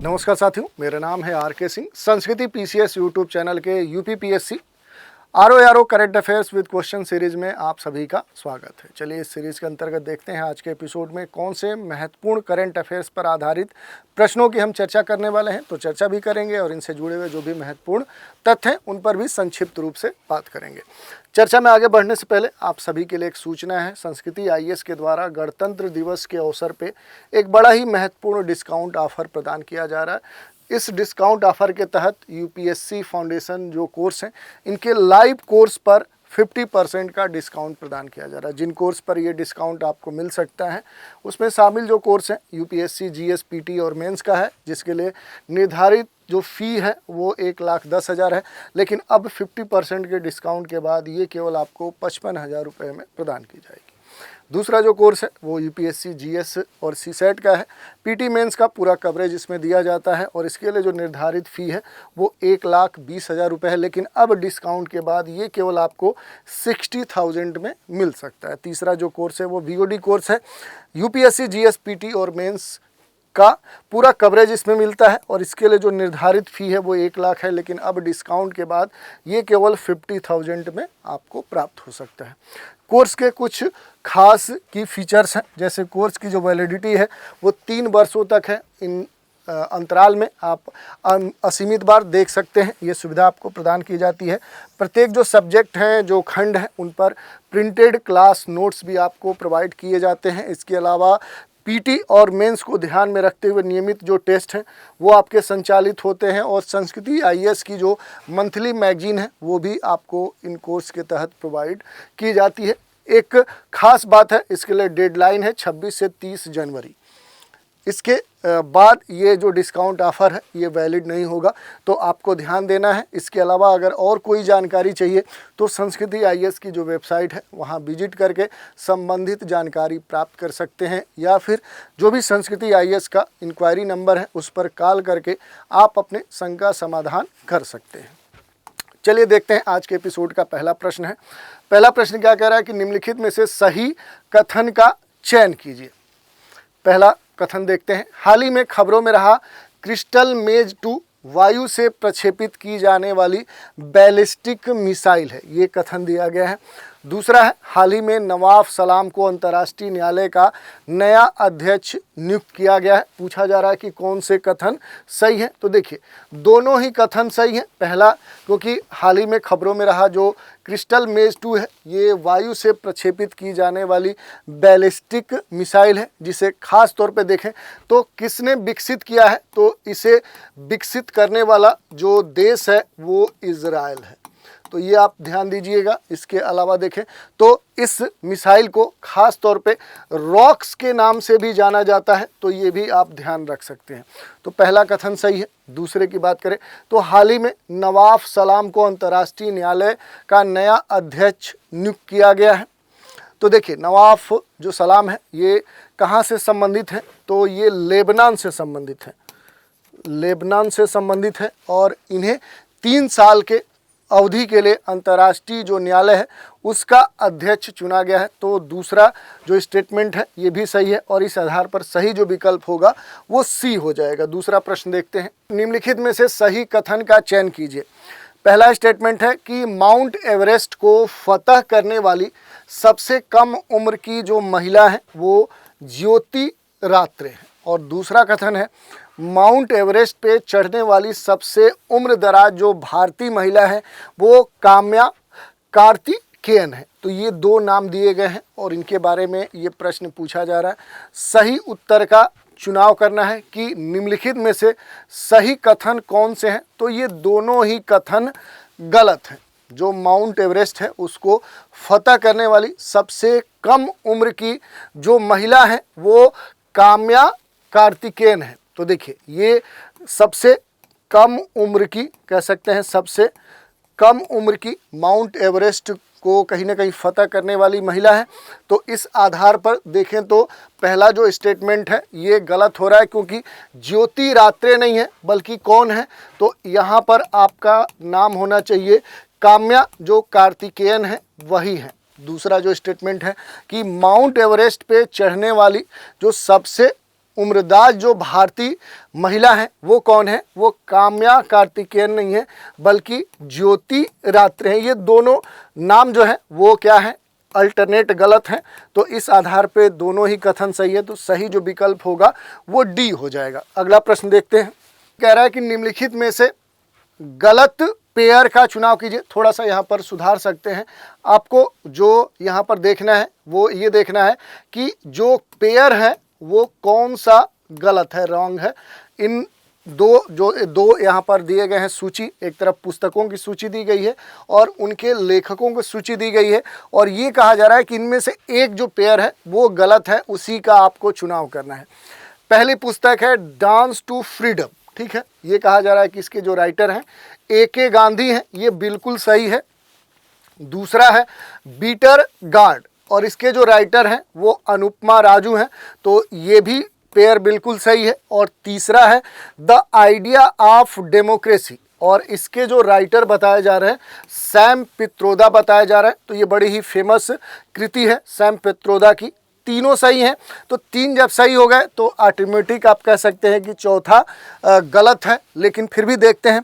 नमस्कार साथियों, मेरा नाम है आर के सिंह। संस्कृति पीसीएस यूट्यूब चैनल के UPPSC RO current affairs with question series में आप सभी का स्वागत है। चलिए इस सीरीज के अंतर्गत देखते हैं आज के एपिसोड में कौन से महत्वपूर्ण करंट अफेयर्स पर आधारित प्रश्नों की हम चर्चा करने वाले हैं। तो चर्चा भी करेंगे और इनसे जुड़े हुए जो भी महत्वपूर्ण तथ्य हैं उन पर भी संक्षिप्त रूप से बात करेंगे। चर्चा में आगे बढ़ने से पहले आप सभी के लिए एक सूचना है। संस्कृति आईएएस के द्वारा गणतंत्र दिवस के अवसर पे एक बड़ा ही महत्वपूर्ण डिस्काउंट ऑफर प्रदान किया जा रहा है। इस डिस्काउंट ऑफर के तहत यूपीएससी फाउंडेशन जो कोर्स हैं इनके लाइव कोर्स पर 50% का डिस्काउंट प्रदान किया जा रहा है। जिन कोर्स पर ये डिस्काउंट आपको मिल सकता है उसमें शामिल जो कोर्स हैं यूपीएससी जीएस पीटी और मेंस का है, जिसके लिए निर्धारित जो फ़ी है वो 1,10,000 है, लेकिन अब 50% के डिस्काउंट के बाद ये केवल आपको 55,000 रुपये में प्रदान की जाएगी। दूसरा जो कोर्स है वो यूपीएससी जीएस और सीसेट का है। पीटी मेंस का पूरा कवरेज इसमें दिया जाता है और इसके लिए जो निर्धारित फ़ी है वो 1,20,000 रुपये है, लेकिन अब डिस्काउंट के बाद ये केवल आपको 60,000 में मिल सकता है। तीसरा जो कोर्स है वो वीओडी कोर्स है। यूपीएससी जीएस पीटी और मेंस का पूरा कवरेज इसमें मिलता है और इसके लिए जो निर्धारित फ़ी है वो 1,00,000 है, लेकिन अब डिस्काउंट के बाद ये केवल 50,000 में आपको प्राप्त हो सकता है। कोर्स के कुछ खास की फीचर्स हैं, जैसे कोर्स की जो वैलिडिटी है वो 3 वर्षों तक है। इन अंतराल में आप असीमित बार देख सकते हैं, ये सुविधा आपको प्रदान की जाती है। प्रत्येक जो सब्जेक्ट हैं, जो खंड हैं, उन पर प्रिंटेड क्लास नोट्स भी आपको प्रोवाइड किए जाते हैं। इसके अलावा पीटी और मेंस को ध्यान में रखते हुए नियमित जो टेस्ट हैं वो आपके संचालित होते हैं और संस्कृति आईएएस की जो मंथली मैगजीन है वो भी आपको इन कोर्स के तहत प्रोवाइड की जाती है। एक खास बात है, इसके लिए डेडलाइन है 26 से 30 जनवरी। इसके बाद ये जो डिस्काउंट ऑफ़र है ये वैलिड नहीं होगा, तो आपको ध्यान देना है। इसके अलावा अगर और कोई जानकारी चाहिए तो संस्कृति आईएएस की जो वेबसाइट है वहाँ विजिट करके संबंधित जानकारी प्राप्त कर सकते हैं, या फिर जो भी संस्कृति आईएएस का इंक्वायरी नंबर है उस पर कॉल करके आप अपने शंका समाधान कर सकते हैं। चलिए देखते हैं आज के एपिसोड का पहला प्रश्न है। पहला प्रश्न क्या कह रहा है कि निम्नलिखित में से सही कथन का चयन कीजिए। पहला कथन देखते हैं। हाल ही में खबरों में रहा क्रिस्टल मेज 2 वायु से प्रक्षेपित की जाने वाली बैलिस्टिक मिसाइल है, ये कथन दिया गया है। दूसरा है, हाल ही में नवाफ सलाम को अंतर्राष्ट्रीय न्यायालय का नया अध्यक्ष नियुक्त किया गया है। पूछा जा रहा है कि कौन से कथन सही है। तो देखिए दोनों ही कथन सही हैं। पहला, क्योंकि हाल ही में खबरों में रहा जो क्रिस्टल मेज 2 है ये वायु से प्रक्षेपित की जाने वाली बैलिस्टिक मिसाइल है, जिसे खास तौर पे देखें तो किसने विकसित किया है, तो इसे विकसित करने वाला जो देश है वो इजराइल है, तो ये आप ध्यान दीजिएगा। इसके अलावा देखें तो इस मिसाइल को खास तौर पे रॉक्स के नाम से भी जाना जाता है, तो ये भी आप ध्यान रख सकते हैं। तो पहला कथन सही है। दूसरे की बात करें तो हाल ही में नवाफ सलाम को अंतर्राष्ट्रीय न्यायालय का नया अध्यक्ष नियुक्त किया गया है। तो देखिए नवाफ जो सलाम है ये कहाँ से संबंधित है, तो ये लेबनान से संबंधित है, लेबनान से संबंधित है और इन्हें 3 साल के अवधि के लिए अंतर्राष्ट्रीय जो न्यायालय है उसका अध्यक्ष चुना गया है। तो दूसरा जो स्टेटमेंट है ये भी सही है और इस आधार पर सही जो विकल्प होगा वो सी हो जाएगा। दूसरा प्रश्न देखते हैं। निम्नलिखित में से सही कथन का चयन कीजिए। पहला स्टेटमेंट है कि माउंट एवरेस्ट को फतह करने वाली सबसे कम उम्र की जो महिला है वो ज्योति रात्रे है, और दूसरा कथन है माउंट एवरेस्ट पे चढ़ने वाली सबसे उम्र दराज जो भारतीय महिला है वो काम्या कार्तिकेयन है। तो ये 2 नाम दिए गए हैं और इनके बारे में ये प्रश्न पूछा जा रहा है। सही उत्तर का चुनाव करना है कि निम्नलिखित में से सही कथन कौन से हैं, तो ये दोनों ही कथन गलत हैं। जो माउंट एवरेस्ट है उसको फतह करने वाली सबसे कम उम्र की जो महिला है वो काम्या कार्तिकेयन है। तो देखिए ये सबसे कम उम्र की कह सकते हैं, सबसे कम उम्र की माउंट एवरेस्ट को कहीं ना कहीं फतह करने वाली महिला है। तो इस आधार पर देखें तो पहला जो स्टेटमेंट है ये गलत हो रहा है, क्योंकि ज्योति रात्रे नहीं है बल्कि कौन है, तो यहाँ पर आपका नाम होना चाहिए काम्या जो कार्तिकेयन है वही है। दूसरा जो स्टेटमेंट है कि माउंट एवरेस्ट पे चढ़ने वाली जो सबसे उम्रदाज जो भारतीय महिला हैं वो कौन है? वो काम्या कार्तिकेयन नहीं है बल्कि ज्योति रात्रे हैं। ये दोनों नाम जो है वो क्या है? अल्टरनेट गलत हैं। तो इस आधार पे दोनों ही कथन सही है, तो सही जो विकल्प होगा वो डी हो जाएगा। अगला प्रश्न देखते हैं। कह रहा है कि निम्नलिखित में से गलत पेयर का चुनाव कीजिए। थोड़ा सा यहाँ पर सुधार सकते हैं। आपको जो यहाँ पर देखना है वो ये देखना है कि जो पेयर है वो कौन सा गलत है, रॉन्ग है। इन दो यहाँ पर दिए गए हैं सूची, एक तरफ पुस्तकों की सूची दी गई है और उनके लेखकों की सूची दी गई है, और ये कहा जा रहा है कि इनमें से एक जो पेयर है वो गलत है, उसी का आपको चुनाव करना है। पहली पुस्तक है डांस टू फ्रीडम, ठीक है। ये कहा जा रहा है कि इसके जो राइटर हैं A.K. गांधी हैं, ये बिल्कुल सही है। दूसरा है बीटर गार्ड और इसके जो राइटर हैं वो अनुपमा राजू हैं, तो ये भी पेयर बिल्कुल सही है। और तीसरा है द आइडिया ऑफ डेमोक्रेसी और इसके जो राइटर बताए जा रहे हैं सैम पित्रोदा बताया जा रहा है, तो ये बड़ी ही फेमस कृति है सैम पित्रोदा की। तीनों सही हैं, तो तीन जब सही हो गए तो ऑटोमेटिक आप कह सकते हैं कि चौथा गलत है, लेकिन फिर भी देखते हैं।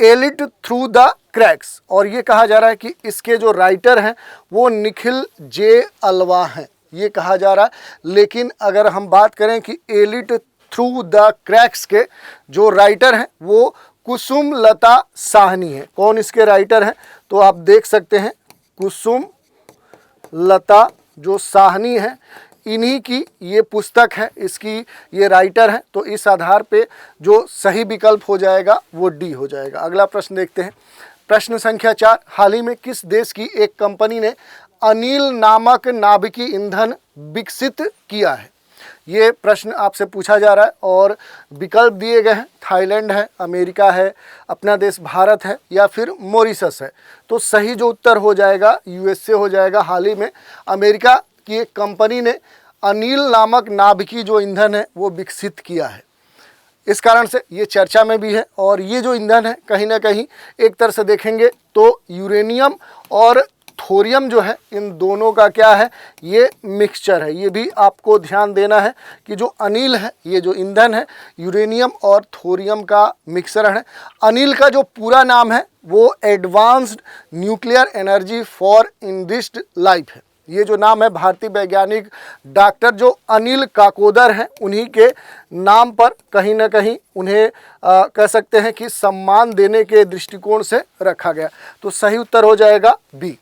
एलिट थ्रू द क्रैक्स और ये कहा जा रहा है कि इसके जो राइटर हैं वो निखिल जे अल्वा हैं, ये कहा जा रहा है। लेकिन अगर हम बात करें कि एलिट थ्रू द क्रैक्स के जो राइटर हैं वो कुसुम लता साहनी है। कौन इसके राइटर हैं? तो आप देख सकते हैं कुसुम लता जो साहनी है, इन्हीं की ये पुस्तक है, इसकी ये राइटर हैं। तो इस आधार पे जो सही विकल्प हो जाएगा वो डी हो जाएगा। अगला प्रश्न देखते हैं। प्रश्न संख्या 4, हाल ही में किस देश की एक कंपनी ने अनिल नामक नाभिकीय ईंधन विकसित किया है? ये प्रश्न आपसे पूछा जा रहा है और विकल्प दिए गए हैं, थाईलैंड है, अमेरिका है, अपना देश भारत है या फिर मॉरिशस है। तो सही जो उत्तर हो जाएगा USA हो जाएगा। हाल ही में अमेरिका की एक कंपनी ने अनिल नामक नाभिकीय जो ईंधन है वो विकसित किया है, इस कारण से ये चर्चा में भी है। और ये जो ईंधन है कहीं ना कहीं एक तरह से देखेंगे तो यूरेनियम और थोरियम जो है इन दोनों का क्या है? ये मिक्सचर है। ये भी आपको ध्यान देना है कि जो अनिल है, ये जो ईंधन है यूरेनियम और थोरियम का मिक्सचर है। अनिल का जो पूरा नाम है वो advanced nuclear energy for industrial life है। ये जो नाम है भारतीय वैज्ञानिक डॉक्टर जो अनिल काकोदर हैं उन्हीं के नाम पर कहीं ना कहीं उन्हें कह सकते हैं कि सम्मान देने के दृष्टिकोण से रखा गया। तो सही उत्तर हो जाएगा बी।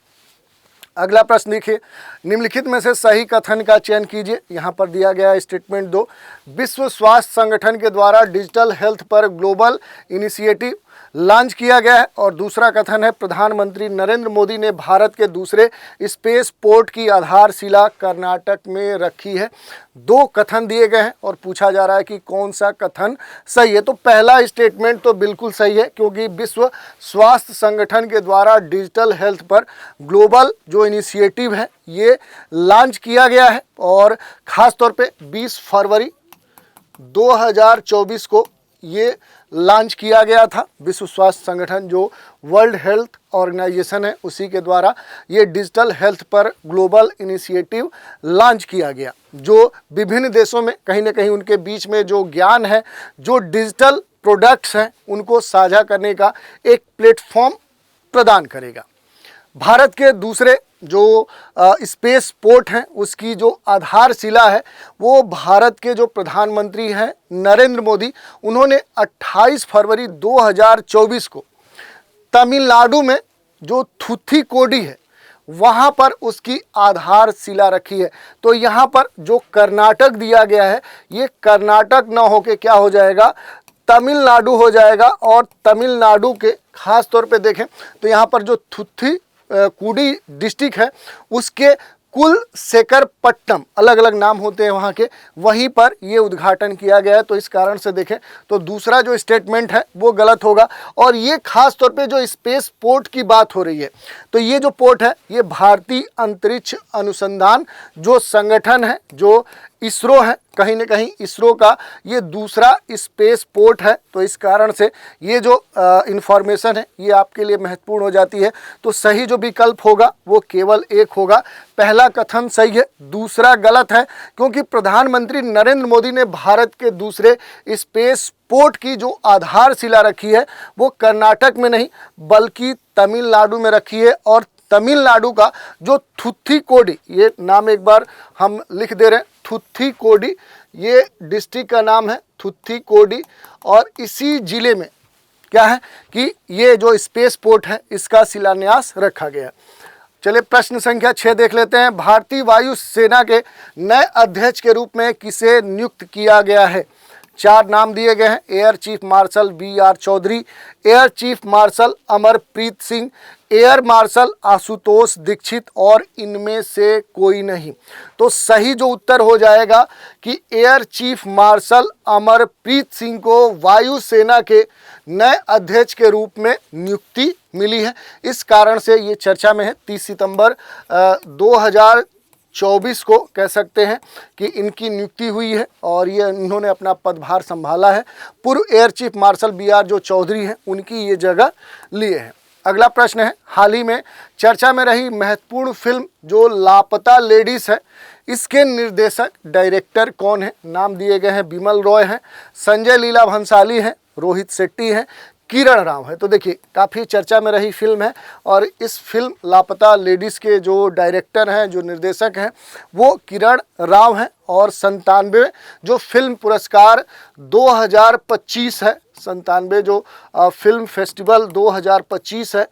अगला प्रश्न देखिए। निम्नलिखित में से सही कथन का चयन कीजिए। यहाँ पर दिया गया है स्टेटमेंट 2, विश्व स्वास्थ्य संगठन के द्वारा डिजिटल हेल्थ पर ग्लोबल इनिशिएटिव लॉन्च किया गया है। और दूसरा कथन है प्रधानमंत्री नरेंद्र मोदी ने भारत के दूसरे स्पेस पोर्ट की आधारशिला कर्नाटक में रखी है। दो कथन दिए गए हैं और पूछा जा रहा है कि कौन सा कथन सही है। तो पहला स्टेटमेंट तो बिल्कुल सही है, क्योंकि विश्व स्वास्थ्य संगठन के द्वारा डिजिटल हेल्थ पर ग्लोबल जो इनिशिएटिव है ये लॉन्च किया गया है और ख़ास तौर पे 20 फरवरी 2024 को ये लॉन्च किया गया था। विश्व स्वास्थ्य संगठन जो वर्ल्ड हेल्थ ऑर्गेनाइजेशन है उसी के द्वारा ये डिजिटल हेल्थ पर ग्लोबल इनिशिएटिव लॉन्च किया गया, जो विभिन्न देशों में कहीं ना कहीं उनके बीच में जो ज्ञान है, जो डिजिटल प्रोडक्ट्स हैं उनको साझा करने का एक प्लेटफॉर्म प्रदान करेगा। भारत के दूसरे जो स्पेस पोर्ट हैं उसकी जो आधारशिला है वो भारत के जो प्रधानमंत्री हैं नरेंद्र मोदी, उन्होंने 28 फरवरी 2024 को तमिलनाडु में जो थुथुकुडी है वहाँ पर उसकी आधारशिला रखी है। तो यहाँ पर जो कर्नाटक दिया गया है ये कर्नाटक ना होके क्या हो जाएगा? तमिलनाडु हो जाएगा। और तमिलनाडु के खास तौर पे देखें तो यहाँ पर जो थुथुकुडी डिस्ट्रिक्ट है उसके कुलशेखरपट्टनम, अलग अलग नाम होते हैं वहाँ के, वहीं पर ये उद्घाटन किया गया है। तो इस कारण से देखें तो दूसरा जो स्टेटमेंट है वो गलत होगा। और ये खास तौर पे जो स्पेस पोर्ट की बात हो रही है तो ये जो पोर्ट है ये भारतीय अंतरिक्ष अनुसंधान जो संगठन है, जो इसरो है, कहीं ना कहीं इसरो का ये दूसरा स्पेस पोर्ट है, तो इस कारण से ये जो इंफॉर्मेशन है ये आपके लिए महत्वपूर्ण हो जाती है। तो सही जो विकल्प होगा वो केवल एक होगा। पहला कथन सही है, दूसरा गलत है, क्योंकि प्रधानमंत्री नरेंद्र मोदी ने भारत के दूसरे स्पेस पोर्ट की जो आधारशिला रखी है वो कर्नाटक में नहीं बल्कि तमिलनाडु में रखी है। और तमिलनाडु का जो थुत्थुकुडी, ये नाम एक बार हम लिख दे रहे हैं, थुत्थुकुडी ये डिस्ट्रिक्ट का नाम है, थुत्थुकुडी। और इसी जिले में क्या है कि ये जो स्पेस पोर्ट है इसका शिलान्यास रखा गया। चलिए प्रश्न संख्या 6 देख लेते हैं। भारतीय वायु सेना के नए अध्यक्ष के रूप में किसे नियुक्त किया गया है? 4 नाम दिए गए हैं। Air chief marshal BR Chaudhary, air chief marshal Amarpreet Singh, air marshal Ashutosh Dixit और इनमें से कोई नहीं। तो सही जो उत्तर हो जाएगा कि air chief marshal Amarpreet Singh को वायुसेना के नए अध्यक्ष के रूप में नियुक्ति मिली है। इस कारण से ये चर्चा में है। 30 सितंबर 2024 को कह सकते हैं कि इनकी नियुक्ति हुई है और ये इन्होंने अपना पदभार संभाला है। पूर्व एयर चीफ मार्शल BR जो चौधरी हैं उनकी ये जगह लिए हैं। अगला प्रश्न है, हाल ही में चर्चा में रही महत्वपूर्ण फिल्म जो लापता लेडीज है, इसके निर्देशक डायरेक्टर कौन है? नाम दिए गए हैं, बिमल रॉय हैं, संजय लीला भंसाली हैं, रोहित शेट्टी हैं, किरण राव है। तो देखिए काफ़ी चर्चा में रही फिल्म है और इस फिल्म लापता लेडीज़ के जो डायरेक्टर हैं, जो निर्देशक हैं वो किरण राव हैं। और 97 जो फिल्म पुरस्कार 2025 है, 97 जो फिल्म फेस्टिवल 2025 है,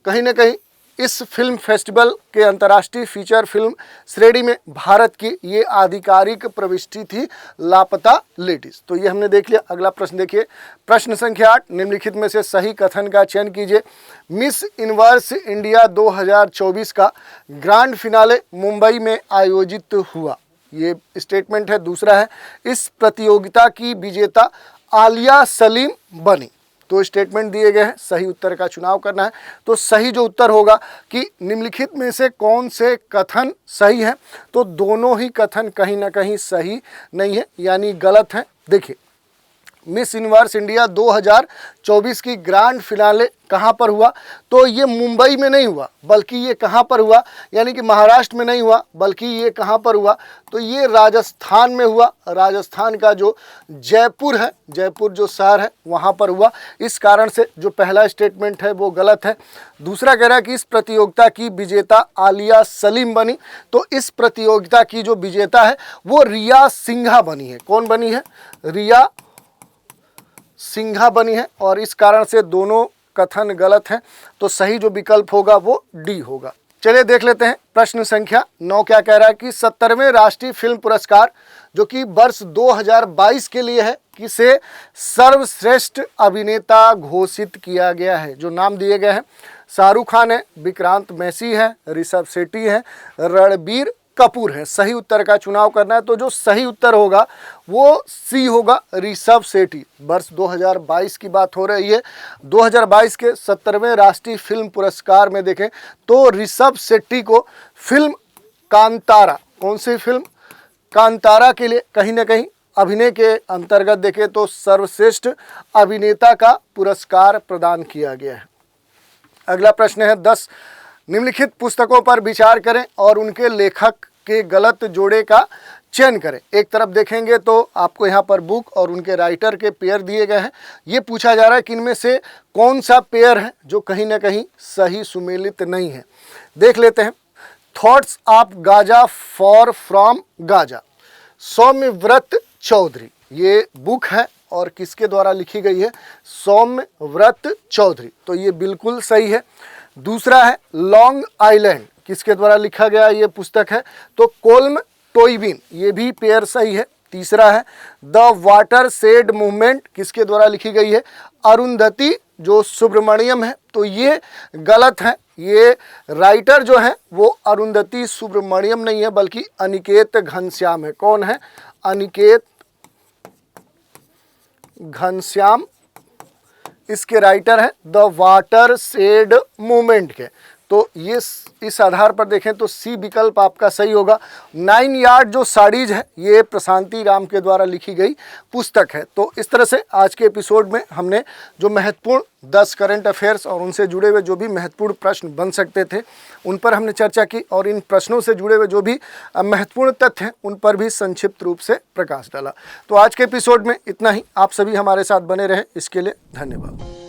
कहीं ना कहीं इस फिल्म फेस्टिवल के अंतर्राष्ट्रीय फीचर फिल्म श्रेणी में भारत की ये आधिकारिक प्रविष्टि थी लापता लेडीज। तो ये हमने देख लिया। अगला प्रश्न देखिए, प्रश्न संख्या 8, निम्नलिखित में से सही कथन का चयन कीजिए। मिस यूनिवर्स इंडिया 2024 का ग्रैंड फिनाले मुंबई में आयोजित हुआ, ये स्टेटमेंट है। दूसरा है, इस प्रतियोगिता की विजेता आलिया सलीम बनी। तो स्टेटमेंट दिए गए हैं, सही उत्तर का चुनाव करना है। तो सही जो उत्तर होगा कि निम्नलिखित में से कौन से कथन सही है? तो दोनों ही कथन कहीं ना कहीं सही नहीं है, यानी गलत है। देखिए, मिस यूनिवर्स इंडिया 2024 की ग्रैंड फिनाले कहाँ पर हुआ? तो ये मुंबई में नहीं हुआ, बल्कि ये कहाँ पर हुआ, यानी कि महाराष्ट्र में नहीं हुआ, बल्कि ये कहाँ पर हुआ? तो ये राजस्थान में हुआ। राजस्थान का जो जयपुर है, जयपुर जो शहर है वहाँ पर हुआ। इस कारण से जो पहला स्टेटमेंट है वो गलत है। दूसरा कह रहा है कि इस प्रतियोगिता की विजेता आलिया सलीम बनी। तो इस प्रतियोगिता की जो विजेता है वो रिया सिंघा बनी है। कौन बनी है? रिया सिंघा बनी है। और इस कारण से दोनों कथन गलत हैं। तो सही जो विकल्प होगा वो डी होगा। चलिए देख लेते हैं प्रश्न संख्या 9 क्या कह रहा है कि 70वें राष्ट्रीय फिल्म पुरस्कार जो कि वर्ष 2022 के लिए है, किसे सर्वश्रेष्ठ अभिनेता घोषित किया गया है? जो नाम दिए गए हैं, शाहरुख खान है, विक्रांत मैसी है, ऋषभ शेट्टी है, रणबीर कपूर है। सही उत्तर का चुनाव करना है। तो जो सही उत्तर होगा वो सी होगा, ऋषभ शेट्टी। वर्ष 2022 की बात हो रही है। 2022 के 70वें राष्ट्रीय फिल्म पुरस्कार में देखें तो ऋषभ शेट्टी को फिल्म कांतारा, कौन सी फिल्म? कांतारा के लिए कहीं ना कहीं अभिनय के अंतर्गत देखें तो सर्वश्रेष्ठ अभिनेता का पुरस्कार प्रदान किया गया है। अगला प्रश्न है 10, निम्नलिखित पुस्तकों पर विचार करें और उनके लेखक के गलत जोड़े का चयन करें। एक तरफ देखेंगे तो आपको यहाँ पर बुक और उनके राइटर के पेयर दिए गए हैं। ये पूछा जा रहा है कि इनमें से कौन सा पेयर है जो कहीं ना कहीं सही सुमेलित नहीं है। देख लेते हैं। Thoughts of Gaza for from Gaza, Saumyabrata Chaudhary, ये बुक है और किसके द्वारा लिखी गई है? सौम्यव्रत चौधरी। तो ये बिल्कुल सही है। दूसरा है लॉन्ग आइलैंड, किसके द्वारा लिखा गया ये पुस्तक है? तो कोल्म टोइबिन, ये भी पेयर सही है। तीसरा है द वाटर शेड मूवमेंट, किसके द्वारा लिखी गई है? अरुंधति जो सुब्रमण्यम है। तो ये गलत है। ये राइटर जो है वो अरुंधति सुब्रमण्यम नहीं है बल्कि अनिकेत घनश्याम है। कौन है? अनिकेत घनश्याम इसके राइटर हैं द वाटर शेड मूवमेंट के। तो ये इस आधार पर देखें तो सी विकल्प आपका सही होगा। 9 यार्ड जो साड़ीज है ये प्रशांति राम के द्वारा लिखी गई पुस्तक है। तो इस तरह से आज के एपिसोड में हमने जो महत्वपूर्ण 10 करंट अफेयर्स और उनसे जुड़े हुए जो भी महत्वपूर्ण प्रश्न बन सकते थे उन पर हमने चर्चा की, और इन प्रश्नों से जुड़े हुए जो भी महत्वपूर्ण तथ्य हैं उन पर भी संक्षिप्त रूप से प्रकाश डाला। तो आज के एपिसोड में इतना ही। आप सभी हमारे साथ बने रहें, इसके लिए धन्यवाद।